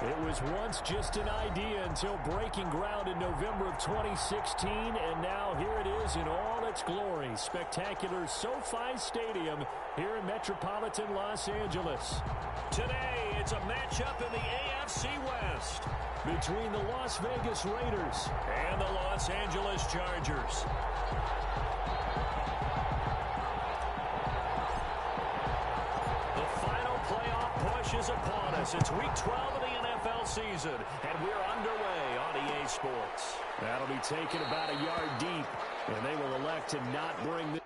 It was once just an idea until breaking ground in November of 2016, and now here it is in all its glory. Spectacular SoFi Stadium here in metropolitan Los Angeles. Today, it's a matchup in the AFC West between the Las Vegas Raiders and the Los Angeles Chargers. Is upon us. It's week 12 of the NFL season, and we're underway on EA Sports. That'll be taken about a yard deep, and they will elect to not bring this.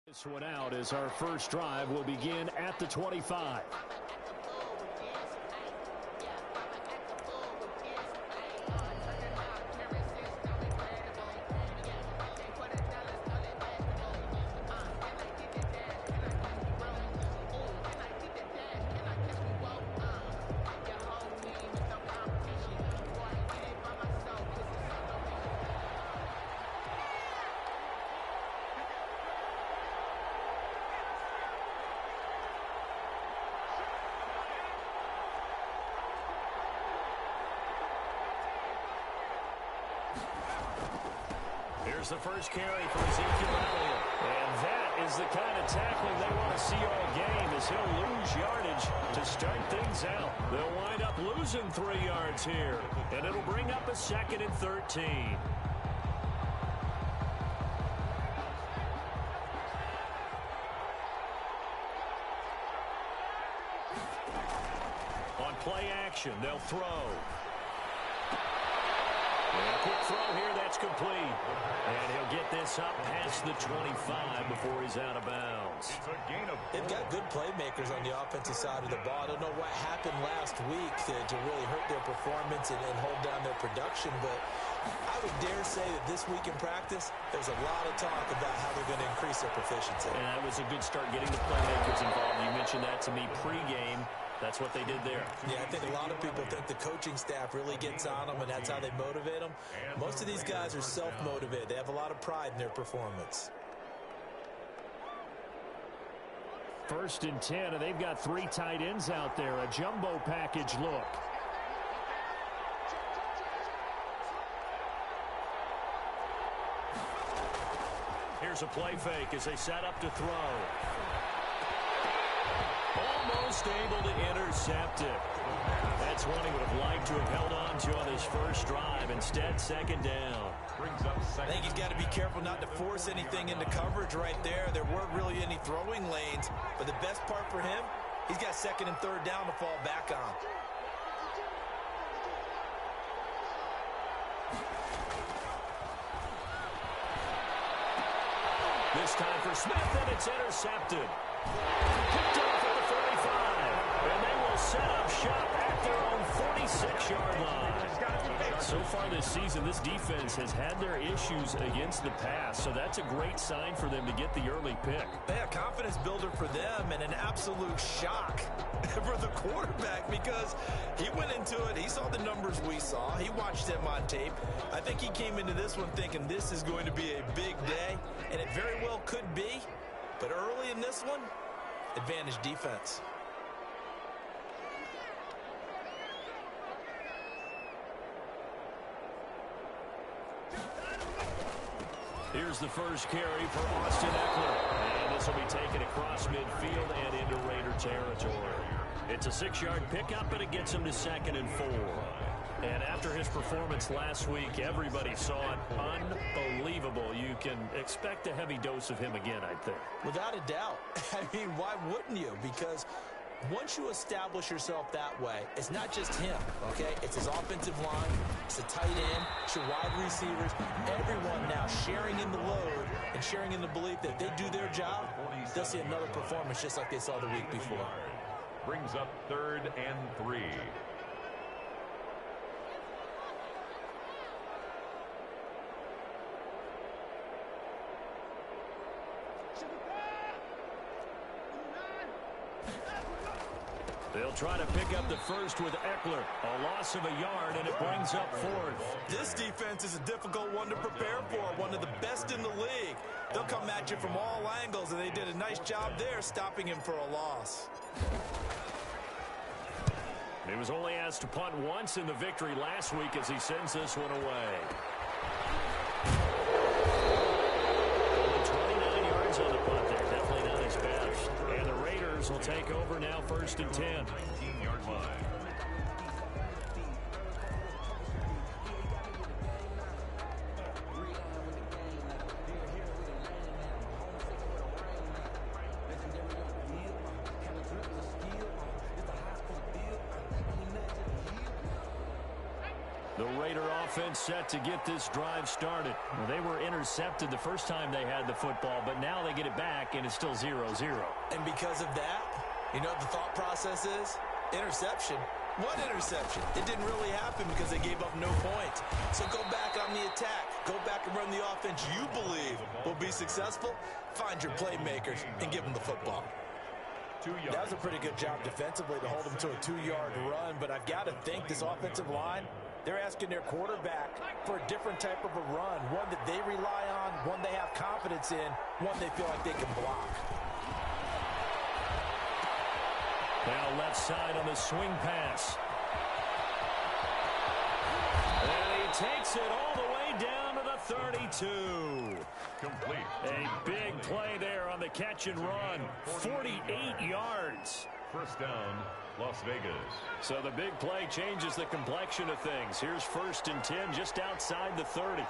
This one out as our first drive will begin at the 25. Here's the first carry for Ezekiel Elliott. And that is the kind of tackling they want to see all game, as he'll lose yardage to start things out. They'll wind up losing 3 yards here, and it'll bring up a 2nd and 13. On play action, they'll throw. And a quick throw here, that's complete. And he'll get this up past the 25 before he's out of bounds. They've got good playmakers on the offensive side of the ball. I don't know what happened last week to really hurt their performance and hold down their production, but I would dare say that this week in practice, there's a lot of talk about how they're going to increase their proficiency. And that was a good start getting the playmakers involved. You mentioned that to me pregame. That's what they did there. Yeah, I think a lot of people think the coaching staff really gets on them, and that's how they motivate them. Most of these guys are self-motivated. They have a lot of pride in their performance. 1st and 10, and they've got 3 tight ends out there. A jumbo package look. Here's a play fake as they set up to throw. Almost able to intercept it. That's one he would have liked to have held on to on his first drive. Instead, 2nd down. I think he's got to be careful not to force anything into coverage right there. There weren't really any throwing lanes. But the best part for him, he's got 2nd and 3rd down to fall back on. This time for Smith, and it's intercepted. Picked off at the 45, and they will set up shop at their own 46-yard line. So far this season, this defense has had their issues against the pass, so that's a great sign for them to get the early pick. Yeah, confidence builder for them, and an absolute shock for the quarterback, because he went into it, he saw the numbers we saw, he watched them on tape. I think he came into this one thinking this is going to be a big day, and it very well could be, but early in this one, advantage defense. Here's the first carry for Austin Ekeler. And this will be taken across midfield and into Raider territory. It's a 6-yard pickup, and it gets him to 2nd and 4. And after his performance last week, everybody saw it. Unbelievable. You can expect a heavy dose of him again, I think. Without a doubt. I mean, why wouldn't you? Because once you establish yourself that way, it's not just him, okay? It's his offensive line, it's the tight end, it's your wide receivers, everyone now sharing in the load and sharing in the belief that if they do their job, they'll see another performance just like they saw the week before. Brings up 3rd and 3. They'll try to pick up the first with Eckler. A loss of a yard, and it brings up 4th. This defense is a difficult one to prepare for, one of the best in the league. They'll come at you from all angles, and they did a nice job there stopping him for a loss. He was only asked to punt once in the victory last week as he sends this one away. Only 29 yards on the punt there. Definitely not his best. And the Raiders will take over now, 1st and 10. 19-yard line. The Raider offense set to get this drive started. Well, they were intercepted the first time they had the football, but now they get it back, and it's still 0-0. And because of that, you know what the thought process is? Interception. What interception? It didn't really happen because they gave up no points. So go back on the attack. Go back and run the offense you believe will be successful. Find your playmakers and give them the football. 2 yards. That was a pretty good job defensively to hold them to a 2-yard run, but I've got to think this offensive line, they're asking their quarterback for a different type of a run, one that they rely on, one they have confidence in, one they feel like they can block. Now left side on the swing pass. And he takes it all the way down to the 32. Complete. A big play there on the catch and run. 48 yards. First down, Las Vegas. So the big play changes the complexion of things. Here's 1st and 10 just outside the 30.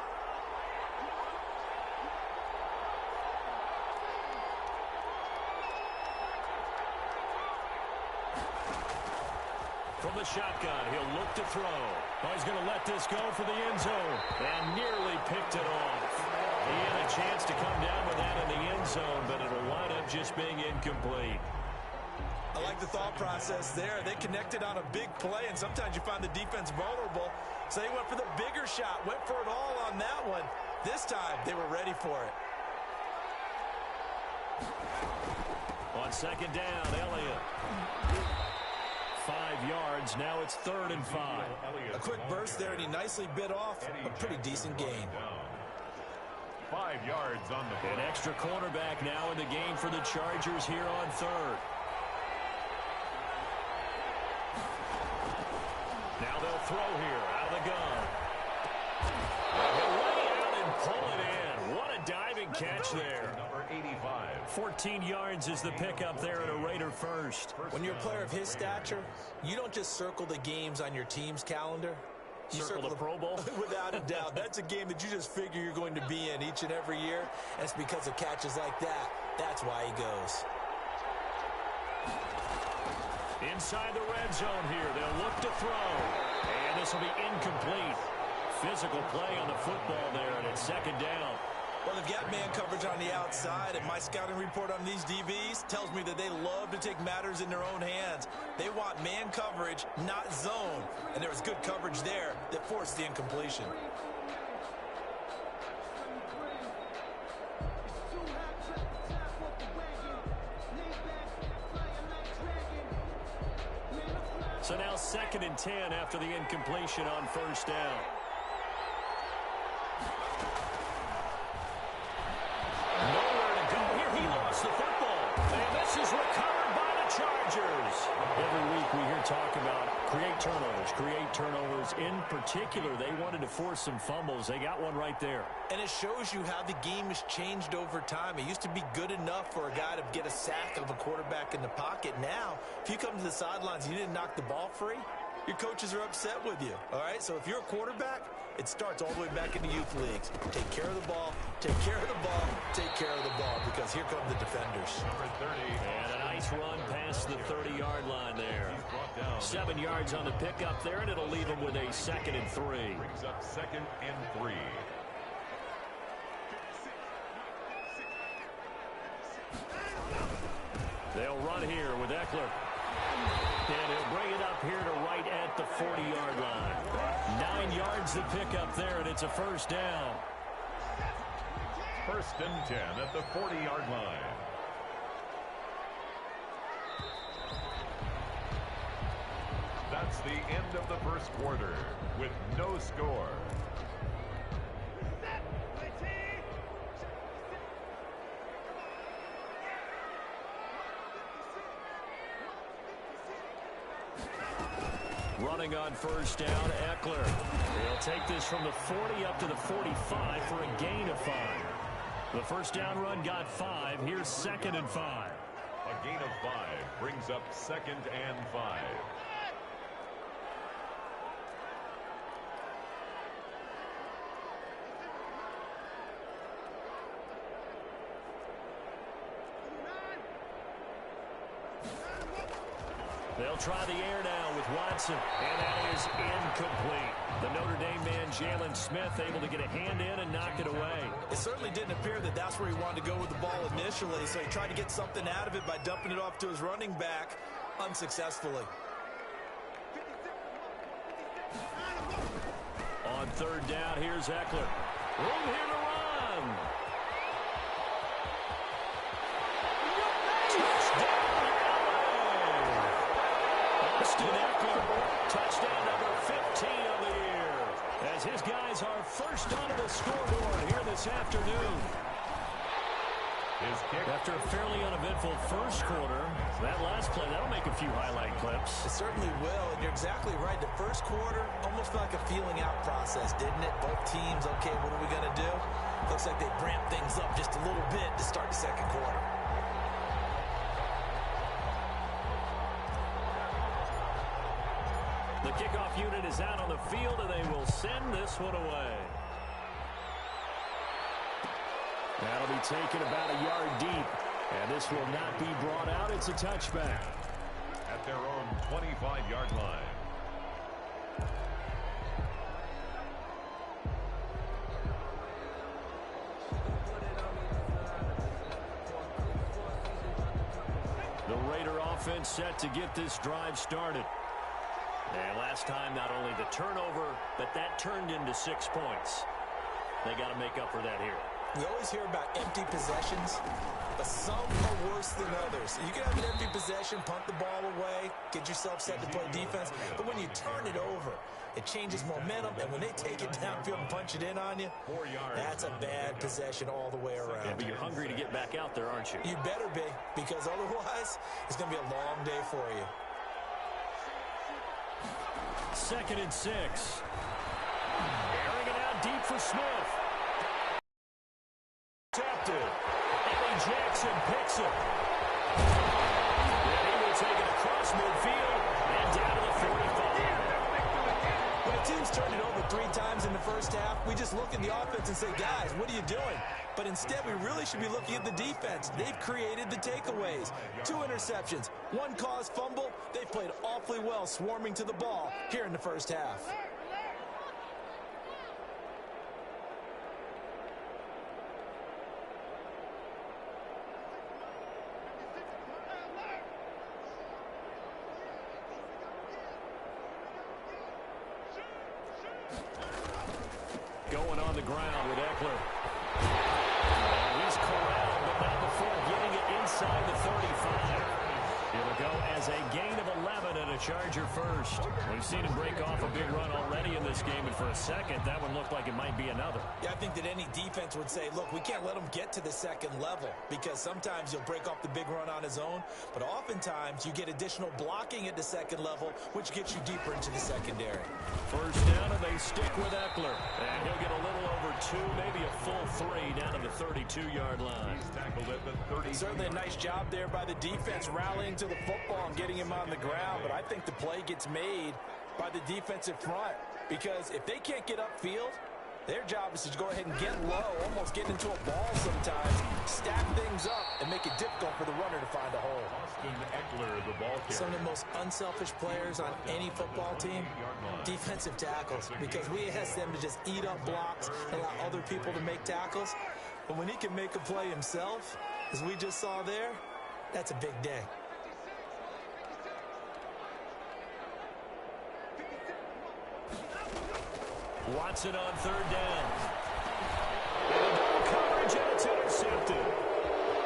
From the shotgun, he'll look to throw. Oh, he's going to let this go for the end zone. And nearly picked it off. He had a chance to come down with that in the end zone, but it'll wind up just being incomplete. I like the thought process there. They connected on a big play, and sometimes you find the defense vulnerable. So they went for the bigger shot, went for it all on that one. This time, they were ready for it. On 2nd down, Elliott. 5 yards. Now it's 3rd and 5. A quick burst there, and he nicely bit off a pretty decent gain. 5 yards on the play. An extra cornerback now in the game for the Chargers here on 3rd. Now they'll throw here out of the gun. They'll lay out and pull it in. What a diving catch there. Number 85. 14 yards is the pickup there at a Raider first. When you're a player of his stature, you don't just circle the games on your team's calendar. You circle the Pro Bowl? Without a doubt. That's a game that you just figure you're going to be in each and every year. And it's because of catches like that. That's why he goes. Inside the red zone here. They'll look to throw. And this will be incomplete. Physical play on the football there, and it's 2nd down. Well, they've got man coverage on the outside, and my scouting report on these DBs tells me that they love to take matters in their own hands. They want man coverage, not zone. And there was good coverage there that forced the incompletion. So now 2nd and 10 after the incompletion on 1st down. Nowhere to go here. He lost the football. And this is recovered by the Chargers. Every week we hear talk about create turnovers. In particular, they wanted to force some fumbles. They got one right there. And it shows you how the game has changed over time. It used to be good enough for a guy to get a sack of a quarterback in the pocket. Now, if you come to the sidelines and you didn't knock the ball free, your coaches are upset with you. All right, so if you're a quarterback, it starts all the way back in the youth leagues. Take care of the ball, take care of the ball, take care of the ball, because here come the defenders. Number 30. And a nice run past the 30-yard line there. 7 yards on the pickup there, and it'll leave him with a 2nd and 3. Brings up 2nd and 3. They'll run here with Eckler. And he'll bring it up here to right at the 40-yard line. 9 yards to pick up there, and it's a first down. 1st and 10 at the 40-yard line. That's the end of the first quarter with no score. Running on first down, Eckler. He'll take this from the 40 up to the 45 for a gain of 5. The first down run got 5. Here's 2nd and 5. A gain of 5 brings up 2nd and 5. They'll try the air now with Watson, and that is incomplete. The Notre Dame man, Jalen Smith, able to get a hand in and knock it away. It certainly didn't appear that that's where he wanted to go with the ball initially, so he tried to get something out of it by dumping it off to his running back unsuccessfully. On 3rd down, here's Eckler. Room here to run. Austin Eckler, touchdown number 15 of the year, as his guys are first onto the scoreboard here this afternoon. His kick. After a fairly uneventful first quarter, that last play, that'll make a few highlight clips. It certainly will, and you're exactly right. The first quarter almost felt like a feeling out process, didn't it? Both teams, okay, what are we going to do? Looks like they ramped things up just a little bit to start the second quarter. The kickoff unit is out on the field, and they will send this one away. That'll be taken about a yard deep, and this will not be brought out. It's a touchback. At their own 25-yard line. The Raider offense set to get this drive started. And last time, not only the turnover, but that turned into 6 points. They got to make up for that here. We always hear about empty possessions, but some are worse than others. You can have an empty possession, punt the ball away, get yourself set to play defense, but when you turn it over, it changes momentum, and when they take it downfield and punch it in on you, that's a bad possession all the way around. Yeah, but you're hungry to get back out there, aren't you? You better be, because otherwise, it's going to be a long day for you. 2nd and 6. Airing it out deep for Smith. Intercepted. Eddie Jackson picks it. And he will take it across midfield and down to the 45. When a team's turned it over 3 times in the first half, we just look at the offense and say, guys, what are you doing? But instead, we really should be looking at the defense. They've created the takeaways. 2 interceptions, 1 caused fumble. They played awfully well swarming to the ball here in the first half. Going on the ground with Eckler. He's corralled, but not before getting it inside the 35. It'll go as a gain of 11 and a Charger first. We've seen him break off a big run already in this game, and for a second, that one looked like it might be another. Yeah, I think that any defense would say, look, we can't let him get to the second level, because sometimes he'll break off the big run on his own, but oftentimes you get additional blocking at the second level, which gets you deeper into the secondary. First down, and they stick with Eckler. And he'll get a little over 2, maybe a full 3 down to the 32-yard line. He's tackled at the 30. Certainly a nice job there by the defense rallying to the football and getting him on the ground, but I think the play gets made by the defensive front, because if they can't get upfield, their job is to go ahead and get low, almost get into a ball sometimes, stack things up, and make it difficult for the runner to find a hole. Austin Ekeler, the ball carrier. Some of the most unselfish players on any football team, defensive tackles, because we ask them to just eat up blocks, allow other people to make tackles. But when he can make a play himself, as we just saw there, that's a big day. Watson on third down. And double coverage, and it's intercepted.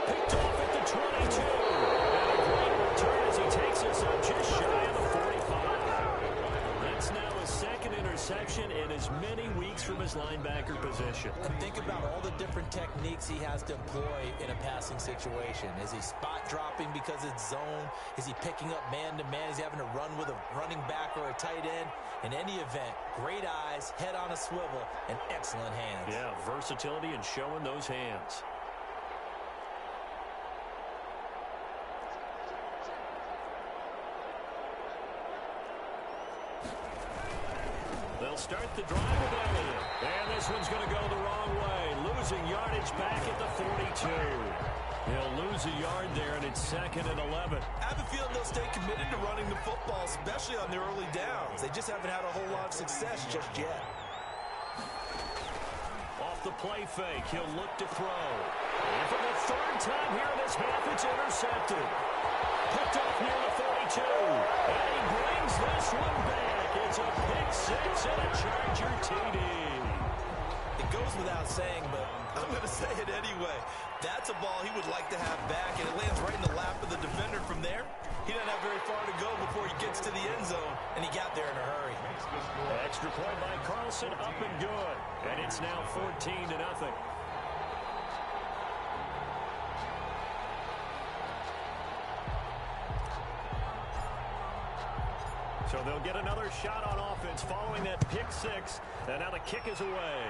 Picked off at the 22. And a great return as he takes us up just shy of the 45. That's now his second interception in as many weeks from his linebacker position. And think about all the different techniques he has to employ in a passing situation. Is he spot dropping because it's zone? Is he picking up man-to-man? Is he having to run with a running back or a tight end? In any event, great eyes, head on a swivel, and excellent hands. Yeah, versatility and showing those hands. They'll start the drive with Elliott. And this one's going to go the wrong way. Losing yardage back at the 42. He'll lose a yard there, and it's 2nd and 11. I have a feeling they'll stay committed to running the football, especially on the early downs. They just haven't had a whole lot of success just yet. Off the play fake, he'll look to throw. And for the third time here in this half, it's intercepted. Picked off near the 42. And he brings this one back. It's a pick six and a Charger TD. It goes without saying, but I'm going to say it anyway. That's a ball he would like to have back, and it lands right in the lap of the defender from there. He doesn't have very far to go before he gets to the end zone, and he got there in a hurry. Extra point by Carlson, up and good. And it's now 14-0. So they'll get another shot on offense following that pick six. And now the kick is away.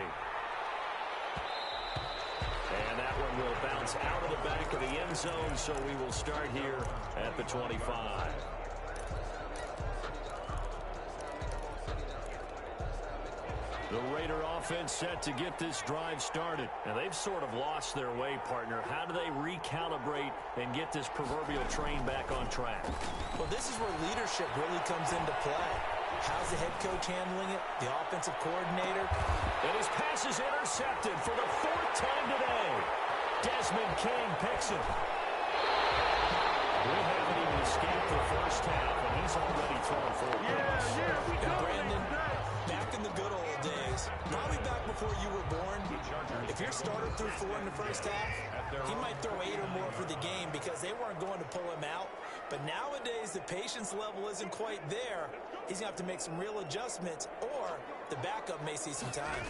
And that one will bounce out of the back of the end zone, so we will start here at the 25. The Raider offense set to get this drive started. And they've sort of lost their way, partner. How do they recalibrate and get this proverbial train back on track? Well, this is where leadership really comes into play. How's the head coach handling it? The offensive coordinator? And his pass is intercepted for the 4th time today. Desmond King picks it. We haven't even escaped the first half, and he's already thrown 4 picks. And Brandon, back in the good old days, probably back before you were born, if your starter threw 4 in the first half, he might throw 8 or more for the game because they weren't going to pull him out. But nowadays, the patience level isn't quite there. He's going to have to make some real adjustments, or the backup may see some time.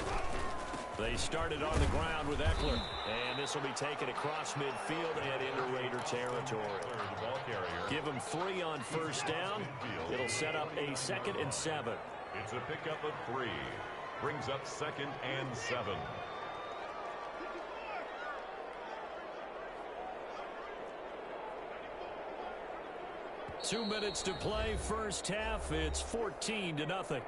They started on the ground with Ekeler, and this will be taken across midfield and into Raider territory. Give him 3 on first down. It'll set up a 2nd and 7. It's a pickup of 3. Brings up 2nd and 7. Two minutes to play, first half. It's 14-0.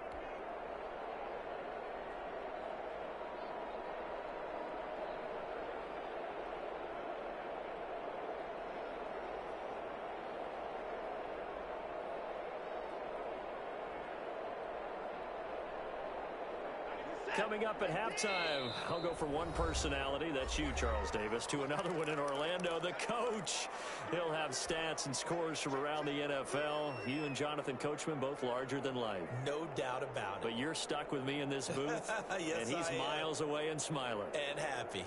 Coming up at halftime, I'll go from one personality, that's you, Charles Davis, to another one in Orlando, the coach. He'll have stats and scores from around the NFL. You and Jonathan Coachman, both larger than life. No doubt about it. But you're stuck with me in this booth, yes, and he's miles away and smiling. And happy.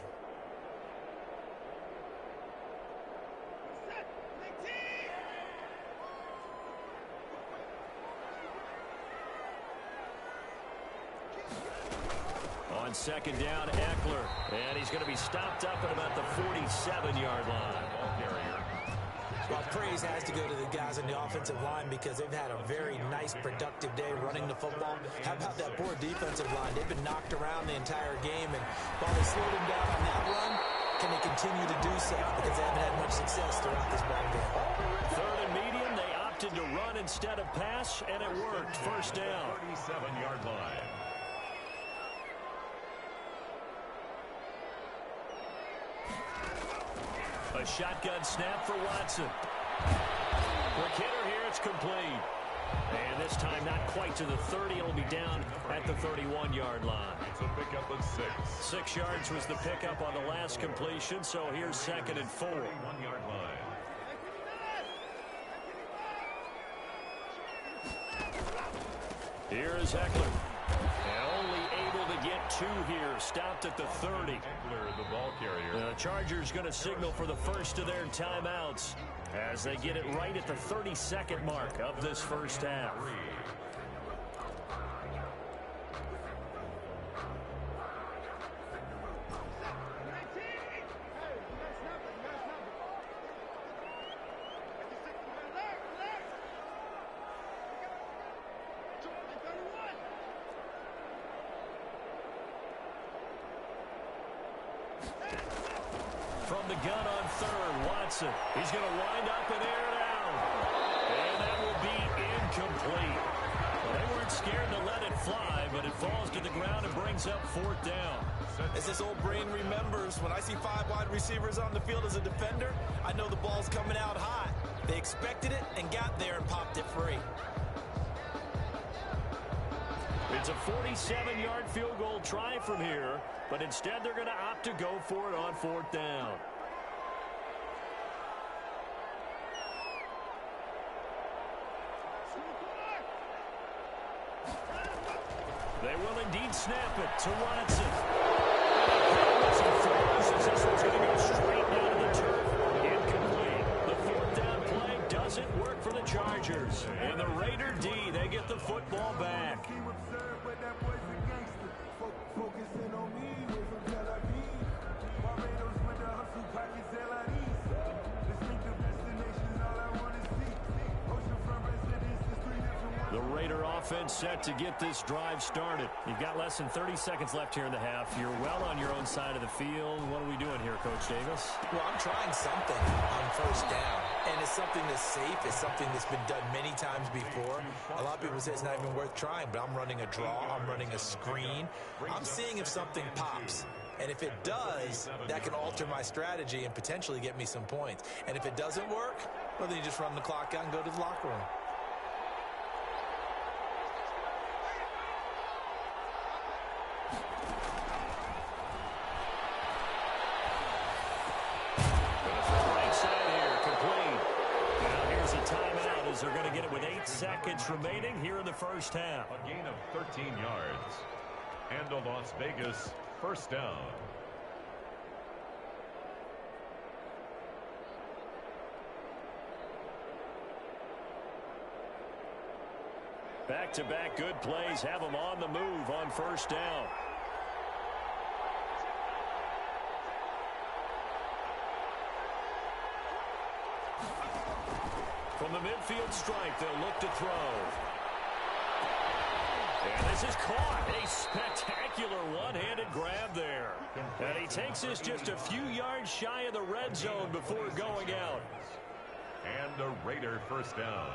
On second down, Ekeler. And he's going to be stopped up at about the 47-yard line. Well, praise has to go to the guys on the offensive line because they've had a very nice, productive day running the football. How about that poor defensive line? They've been knocked around the entire game, and while they slowed them down on that run, can they continue to do so? Because they haven't had much success throughout this ball game. Third and medium, they opt opted to run instead of pass, and it worked. First down. 37-yard line. A shotgun snap for Watson. Quick hitter here, it's complete. And this time not quite to the 30. It'll be down at the 31-yard line. It's a pickup of 6. 6 yards was the pickup on the last completion, so here's 2nd and 4. 1-yard line. Here is Eckler. And only able to get 2 here. Stopped at the 30. Eckler, the ball carrier. The Chargers going to signal for the first of their timeouts as they get it right at the 32nd mark of this first half. From the gun on 3rd, Watson. He's going to wind up and air it out. And that will be incomplete. Well, they weren't scared to let it fly, but it falls to the ground and brings up 4th down. As this old brain remembers, when I see 5 wide receivers on the field as a defender, I know the ball's coming out hot. They expected it and got there and popped it free. It's a 47-yard field goal try from here, but instead they're going to opt to go for it on 4th down. They will indeed snap it to Watson. This one's going to go straight down to the turf. Incomplete. The 4th down play doesn't work for the Chargers. And the Raider D, they get the football back. The Raider offense set to get this drive started. You've got less than 30 seconds left here in the half. You're well on your own side of the field. What are we doing here, Coach Davis? Well, I'm trying something on 1st down. And it's something that's safe. It's something that's been done many times before. A lot of people say it's not even worth trying, but I'm running a draw. I'm running a screen. I'm seeing if something pops. And if it does, that can alter my strategy and potentially get me some points. And if it doesn't work, well, then you just run the clock out and go to the locker room. They're going to get it with 8 seconds remaining here in the first half. A gain of 13 yards. And a Las Vegas 1st down. Back-to-back good plays have them on the move on 1st down. From the midfield stripe, they'll look to throw. And this is caught. A spectacular one-handed grab there. And he takes this just a few yards shy of the red zone before going out. And a Raider 1st down.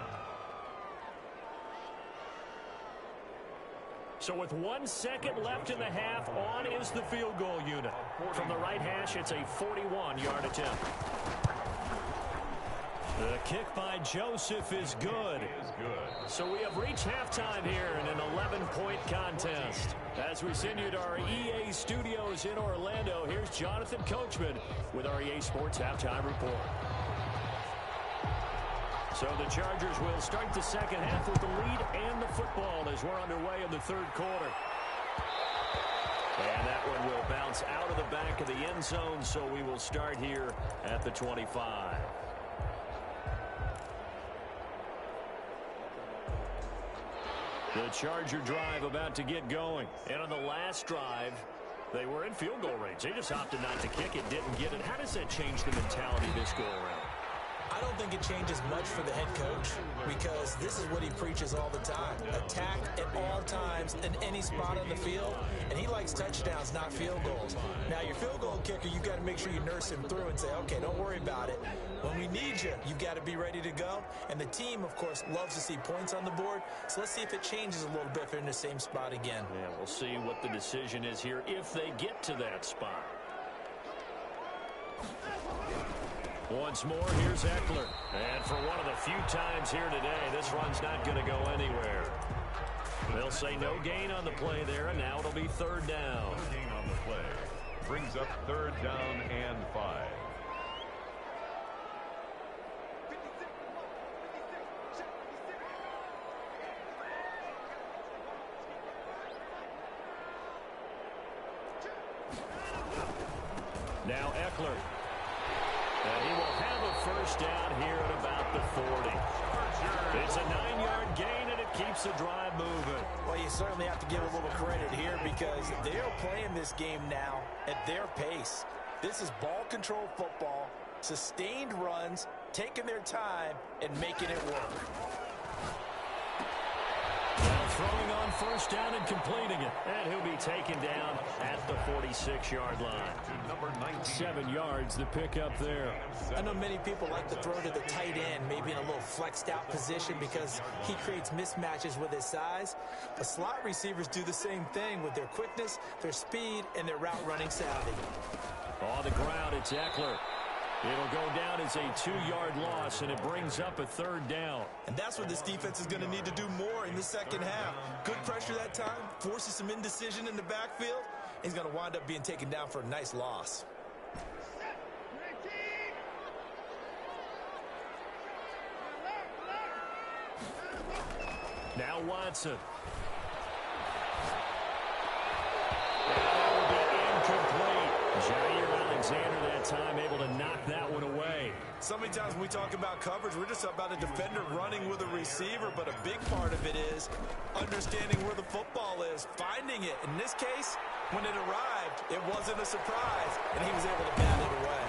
So with 1 second left in the half, on is the field goal unit. From the right hash, it's a 41-yard attempt. The kick by Joseph is good. So we have reached halftime here in an 11-point contest. As we send you to our EA studios in Orlando, here's Jonathan Coachman with our EA Sports Halftime Report. So the Chargers will start the second half with the lead and the football as we're underway in the 3rd quarter. And that one will bounce out of the back of the end zone, so we will start here at the 25. The Charger drive about to get going. And on the last drive, they were in field goal range. They just opted not to kick it, didn't get it. How does that change the mentality this go around? I don't think it changes much for the head coach because this is what he preaches all the time. Attack at all times in any spot on the field, and he likes touchdowns, not field goals. Now, your field goal kicker, you've got to make sure you nurse him through and say, okay, don't worry about it. When we need you, you've got to be ready to go. And the team, of course, loves to see points on the board. So let's see if it changes a little bit if they're in the same spot again. Yeah, we'll see what the decision is here if they get to that spot. Once more, here's Eckler. And for one of the few times here today, this run's not going to go anywhere. They'll say no gain on the play there, and now it'll be third down. No gain on the play. Brings up third down and 5. Now Eckler. And he will have a first down here at about the 40. It's a 9-yard gain, and it keeps the drive moving. Well, you certainly have to give a little credit here because they are playing this game now at their pace. This is ball control football, sustained runs, taking their time, and making it work. Now throwing on first down and completing it. And he'll be taken down at the 46-yard line. Number 19. 7 yards the pick up there. I know many people like to throw to the tight end, maybe in a little flexed out position because he creates mismatches with his size. But slot receivers do the same thing with their quickness, their speed, and their route running savvy. On the ground, it's Eckler. It'll go down as a 2-yard loss, and it brings up a third down. And that's what this defense is going to need to do more in the second half. Good pressure that time, forces some indecision in the backfield. He's going to wind up being taken down for a nice loss. Now Watson. That will be incomplete. Jair Alexander that time able to knock that one away. So many times when we talk about coverage, we're just about a defender running with a receiver, but a big part of it is understanding where the football is, finding it. In this case, when it arrived, it wasn't a surprise, and he was able to bat it away.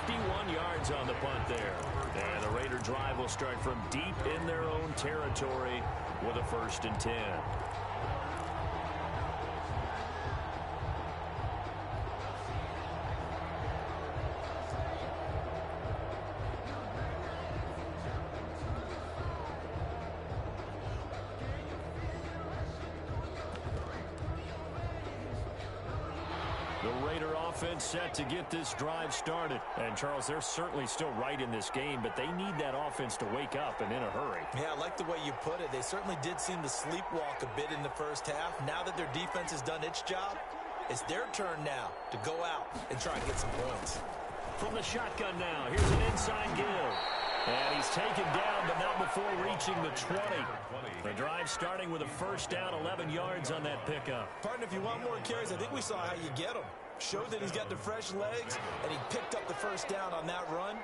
51 yards on the punt there. And the Raider drive will start from deep in their own territory with a 1st and 10. The Raider offense set to get this drive started. And, Charles, they're certainly still right in this game, but they need that offense to wake up and in a hurry. Yeah, I like the way you put it. They certainly did seem to sleepwalk a bit in the first half. Now that their defense has done its job, it's their turn now to go out and try and get some points. From the shotgun now, here's an inside give. And he's taken down, but not before reaching the 20. The drive starting with a first down, 11 yards on that pickup. Partner, if you want more carries, I think we saw how you get them. Showed that he's got the fresh legs, and he picked up the first down on that run.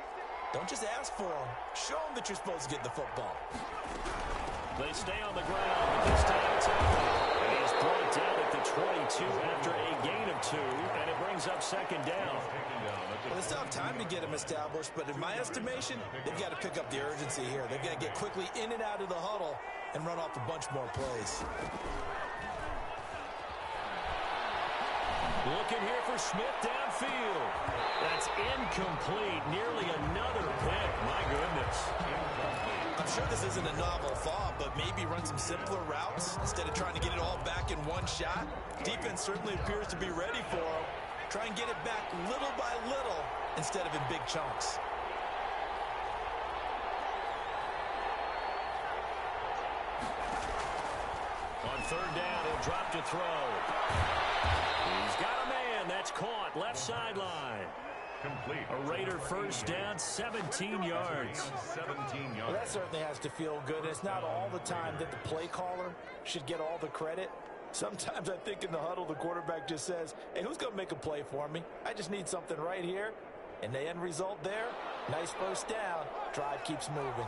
Don't just ask for them. Show them that you're supposed to get the football. They stay on the ground, but this time it's Eckler. And he's brought down at the 22 after a gain of 2, and it brings up second down. Well, they still have time to get him established, but in my estimation, they've got to pick up the urgency here. They've got to get quickly in and out of the huddle and run off a bunch more plays. Looking here for Smith downfield. That's incomplete. Nearly another pick. My goodness. I'm sure this isn't a novel thought, but maybe run some simpler routes instead of trying to get it all back in one shot. Defense certainly appears to be ready for him. Try and get it back little by little instead of in big chunks. On third down, he'll drop to throw. He's got a man. That's caught. Left sideline. Complete. A Raider first down, 17 yards. 17 yards. Well, that certainly has to feel good. It's not all the time that the play caller should get all the credit. Sometimes I think in the huddle, the quarterback just says, hey, who's going to make a play for me? I just need something right here. And the end result there, nice first down. Drive keeps moving.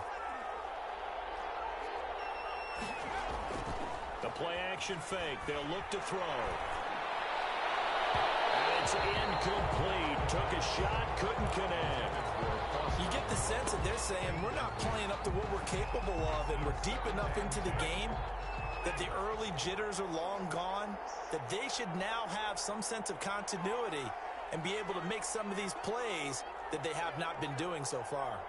The play action fake. They'll look to throw. And It's incomplete. Took a shot, couldn't connect. You get the sense that they're saying we're not playing up to what we're capable of, and we're deep enough into the game that the early jitters are long gone, that they should now have some sense of continuity and be able to make some of these plays that they have not been doing so far.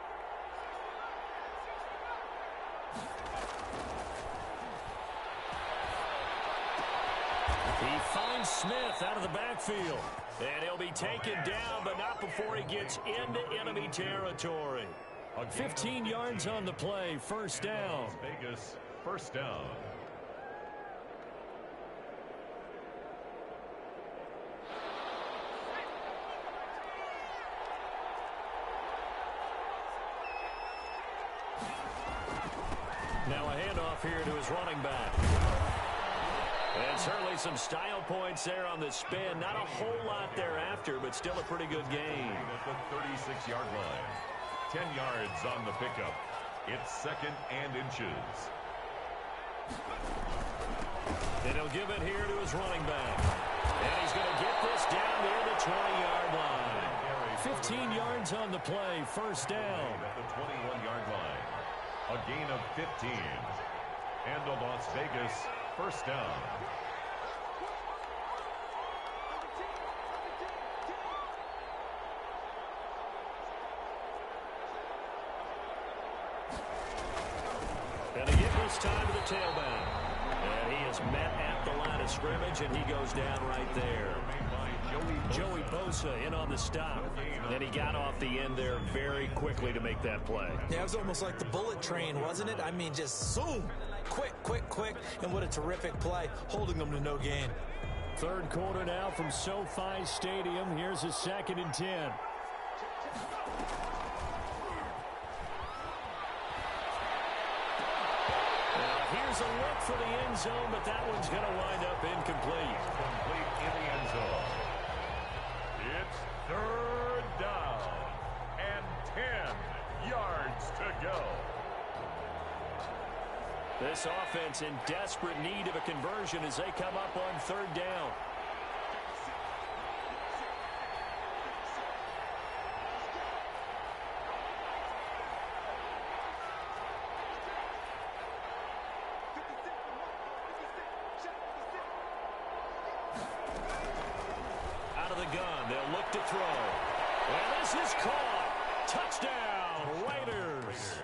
He finds Smith out of the backfield. And he'll be taken down, but not before he gets into enemy territory. 15 yards on the play, first down. Las Vegas, first down. Now a handoff here to his running back. And certainly some style points there on the spin. Not a whole lot thereafter, but still a pretty good game. At the 36-yard line. 10 yards on the pickup. It's second and inches. And he'll give it here to his running back. And he's going to get this down near the 20-yard line. 15 yards on the play, first down. At the 21-yard line. A gain of 15. And the Las Vegas first down. And he gives this time to the tailback. And he is met at the line of scrimmage, and he goes down right there. Joey Bosa in on the stop. And he got off the end there very quickly to make that play. Yeah, it was almost like the bullet train, wasn't it? I mean, just zoom. Quick, quick, quick. And what a terrific play, holding them to no gain. Third quarter now from SoFi Stadium. Here's a 2nd and 10. Here's a look for the end zone, but that one's going to wind up incomplete. Complete in the end zone. It's third down and 10 yards to go. This offense in desperate need of a conversion as they come up on third down. Out of the gun, they'll look to throw. And this is caught. Touchdown, Raiders.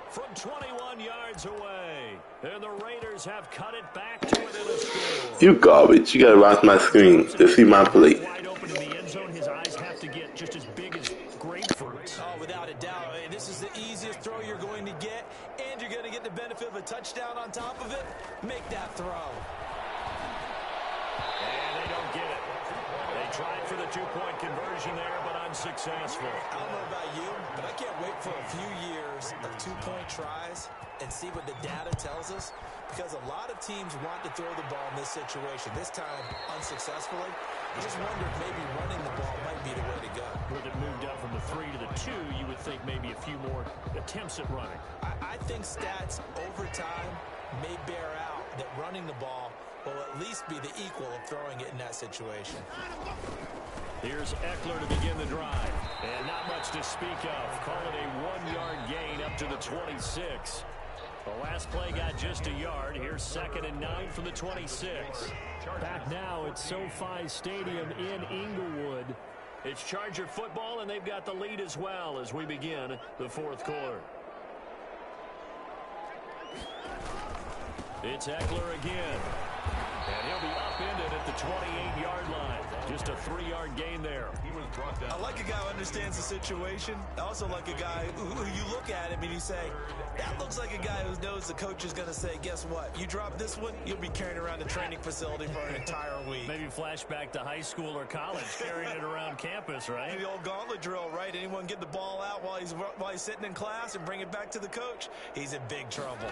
From 21 yards away. And the Raiders have cut it back to within a score. You garbage. You gotta watch my screen to see my play. Wide open in the end zone. His eyes have to get just as big as grapefruits. Oh, without a doubt. This is the easiest throw you're going to get, and you're going to get the benefit of a touchdown on top of it. Make that throw. And they don't get it. They tried for the two-point conversion there, but unsuccessful. I don't know about you, but I can't wait for a few years of two-point tries and see what the data tells us, because a lot of teams want to throw the ball in this situation. This time, unsuccessfully. I just wonder if maybe running the ball might be the way to go. With it moved up from the 3 to the 2, you would think maybe a few more attempts at running. I think stats over time may bear out that running the ball will at least be the equal of throwing it in that situation. Here's Eckler to begin the drive. And not much to speak of. Call it a 1-yard gain up to the 26. The last play got just a yard. Here's 2nd and 9 from the 26. Back now at SoFi Stadium in Inglewood. It's Charger football, and they've got the lead as well as we begin the fourth quarter. It's Eckler again. And he'll be upended at the 28-yard line. Just a 3-yard gain there. He was brought down. I like a guy who understands the situation. I also like a guy who you look at him and you say, that looks like a guy who knows the coach is going to say, guess what? You drop this one, you'll be carrying around the training facility for an entire week. Maybe flashback to high school or college, carrying it around campus, right? The old gauntlet drill, right? Anyone get the ball out while he's sitting in class and bring it back to the coach? He's in big trouble.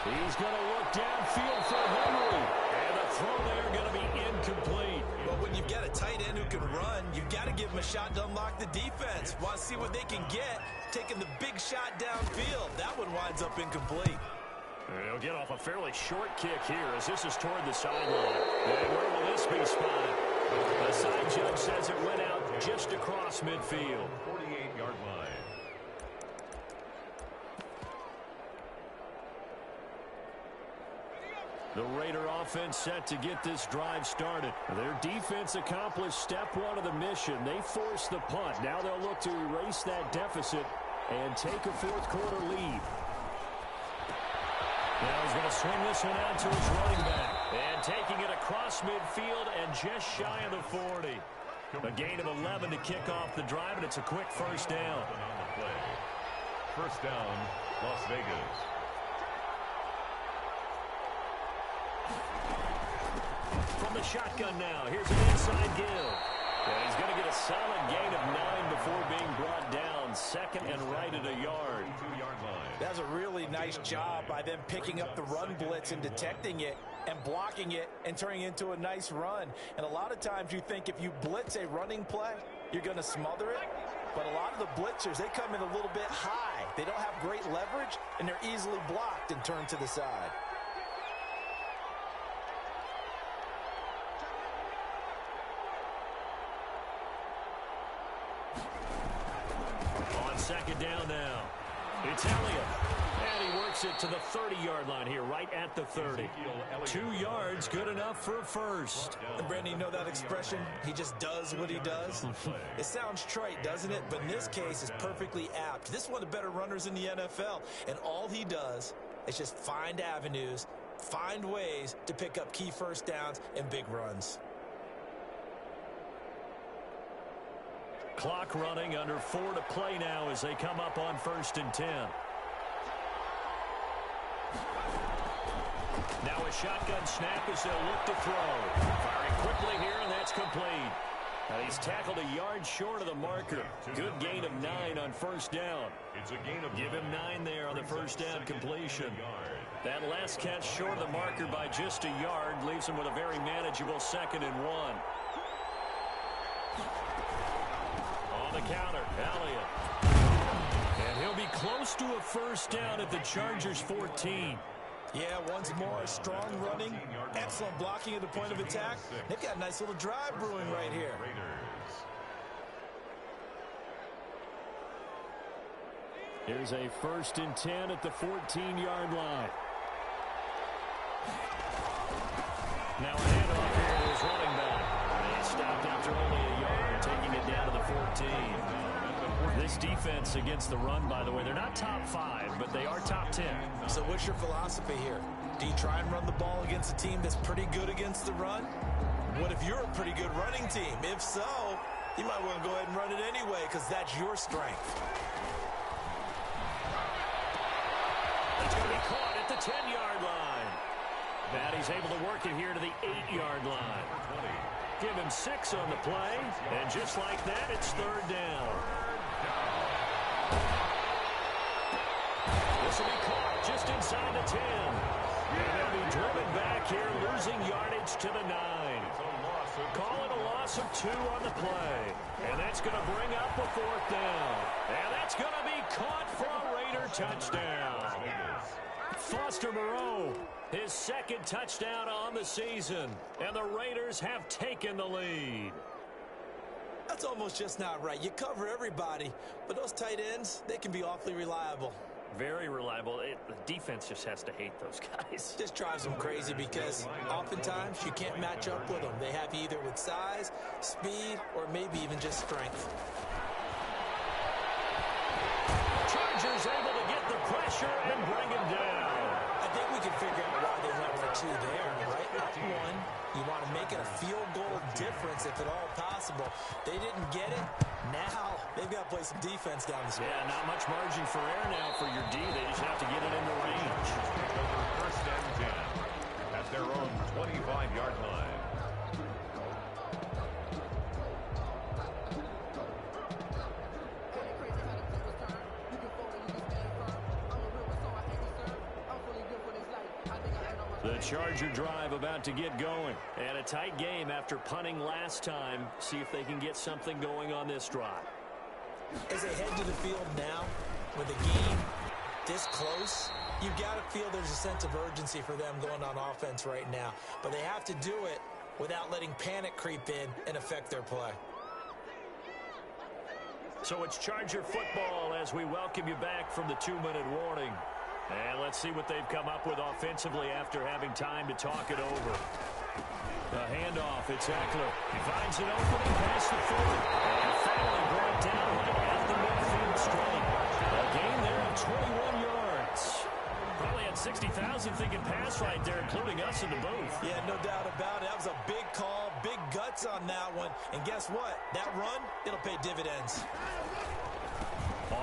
He's going to look downfield for Henry. And the throw there going to be incomplete. But when you've got a tight end who can run, you've got to give him a shot to unlock the defense. Want to see what they can get, taking the big shot downfield. That one winds up incomplete. He'll get off a fairly short kick here as this is toward the sideline. And where will this be spotted? The side judge says it went out just across midfield. 48-yard line. The Raider offense set to get this drive started. Their defense accomplished step one of the mission. They forced the punt. Now they'll look to erase that deficit and take a fourth quarter lead. Now he's going to swing this one out to his running back. And taking it across midfield and just shy of the 40. A gain of 11 to kick off the drive, and it's a quick first down. First down, Las Vegas. From the shotgun now, here's an inside give. And he's going to get a solid gain of 9 before being brought down. Second and right at a yard. 2-yard line. That's a really nice job by them picking up the run blitz and detecting it and blocking it and turning it into a nice run. And a lot of times you think if you blitz a running play, you're going to smother it. But a lot of the blitzers, they come in a little bit high. They don't have great leverage, and they're easily blocked and turned to the side. Second down now. It's Elliott. And he works it to the 30-yard line here, right at the 30. 2 yards, good enough for a first. And Brandon, you know that expression? He just does what he does. It sounds trite, doesn't it? But in this case, it's perfectly apt. This is one of the better runners in the NFL. And all he does is just find avenues, find ways to pick up key first downs and big runs. Clock running, under 4 to play now as they come up on 1st and 10. Now a shotgun snap as they'll look to throw. Firing quickly here, and that's complete. And he's tackled a yard short of the marker. Good gain of 9 on first down. It's a gain of Give him 9 there on the first down completion. That last catch short of the marker by just a yard leaves him with a very manageable 2nd and 1. The counter, Elliott. And he'll be close to a first down at the Chargers' 14. Yeah, once more, strong running, excellent blocking at the point of attack. They've got a nice little drive brewing right here. Here's a 1st and 10 at the 14-yard line. Now a handoff here to his running back. He stopped after only a yard, taking it down to the 14. This defense against the run, by the way, they're not top 5, but they are top 10. So what's your philosophy here? Do you try and run the ball against a team that's pretty good against the run? What if you're a pretty good running team? If so, you might want to go ahead and run it anyway because that's your strength. It's going to be caught at the 10-yard line. He's able to work it here to the 8-yard line. Give him 6 on the play, and just like that, it's 3rd down. This will be caught just inside the 10. And they'll be driven back here, losing yardage to the 9. Calling a loss of 2 on the play. And that's going to bring up a 4th down. And that's going to be caught for a Raider touchdown. Foster Moreau, his 2nd touchdown on the season. And the Raiders have taken the lead. That's almost just not right. You cover everybody, but those tight ends, they can be awfully reliable. Very reliable. The defense just has to hate those guys. This drives them crazy because oftentimes you can't match up with them. They have either with size, speed, or maybe even just strength. Chargers able to get the pressure and bring him down. I think we can figure out why they went for 2 there, right? Up 1, you want to make it a field goal difference if at all possible. They didn't get it. Now they've got to play some defense down the stretch. Yeah, not much margin for error now for your D. They just have to get it into range. Over 1st and 10 at their own 25-yard line. The Charger drive about to get going. And a tight game after punting last time. See if they can get something going on this drive. As they head to the field now, with a game this close, You've got to feel there's a sense of urgency for them going on offense right now. But they have to do it without letting panic creep in and affect their play. So it's Charger football as we welcome you back from the 2-minute warning. And let's see what they've come up with offensively after having time to talk it over. The handoff, it's Eckler. He finds an opening past the 40. And finally brought down at the midfield stripe. A gain there of 21 yards. Probably had 60,000 thinking pass right there, including us in the booth. Yeah, no doubt about it. That was a big call, big guts on that one. And guess what? That run, it'll pay dividends.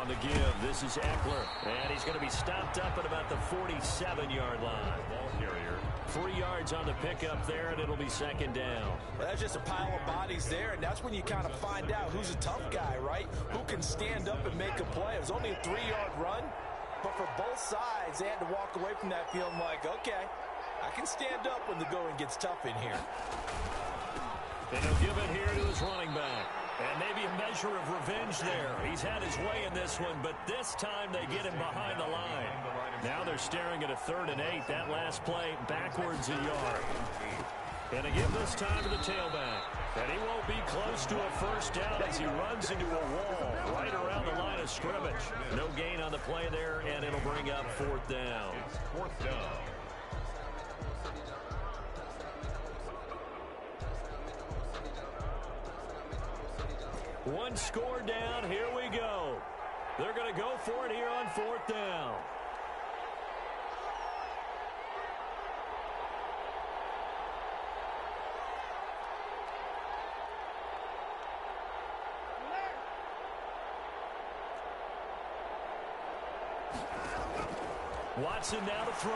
On the give, this is Eckler. And he's going to be stopped up at about the 47-yard line. Ball carrier. 3 yards on the pickup there, and it'll be second down. Well, that's just a pile of bodies there, and that's when you kind of find out who's a tough guy, right? Who can stand up and make a play. It was only a 3-yard run, but for both sides, they had to walk away from that field like, okay, I can stand up when the going gets tough in here. And he'll give it here to his running back. And maybe a measure of revenge there. He's had his way in this one, but this time they get him behind the line. Now they're staring at a 3rd and 8. That last play backwards a yard. And they give this time to the tailback. And he won't be close to a first down as he runs into a wall right around the line of scrimmage. No gain on the play there, and it'll bring up 4th down. It's 4th down. One score down. Here we go. They're going to go for it here on 4th down. Watson now to throw.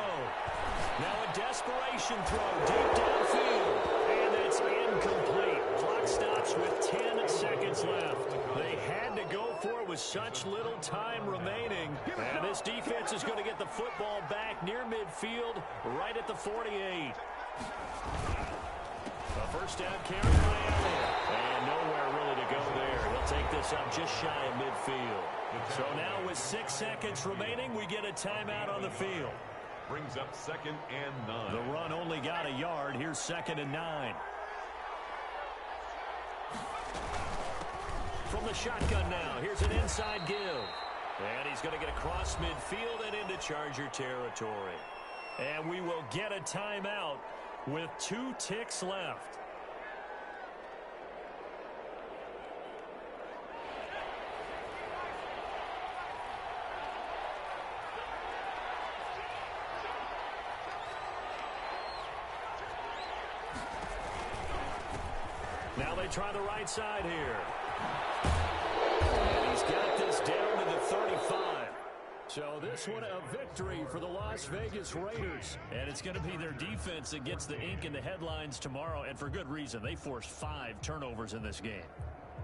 Now a desperation throw deep downfield. And it's incomplete. Clock stops with 10 seconds left. They had to go for it with such little time remaining. And this defense is going to get the football back near midfield, right at the 48. A first down carry by Elliott. And nowhere really to go there. He'll take this up just shy of midfield. So now with 6 seconds remaining, we get a timeout on the field. Brings up 2nd and 9. The run only got a yard. Here's 2nd and 9. From the shotgun now, here's an inside give. And he's going to get across midfield and into Charger territory. And we will get a timeout with 2 ticks left. Now they try the right side here. And he's got this down to the 35. So this one a victory for the Las Vegas Raiders. And it's going to be their defense that gets the ink in the headlines tomorrow, and for good reason. They forced 5 turnovers in this game.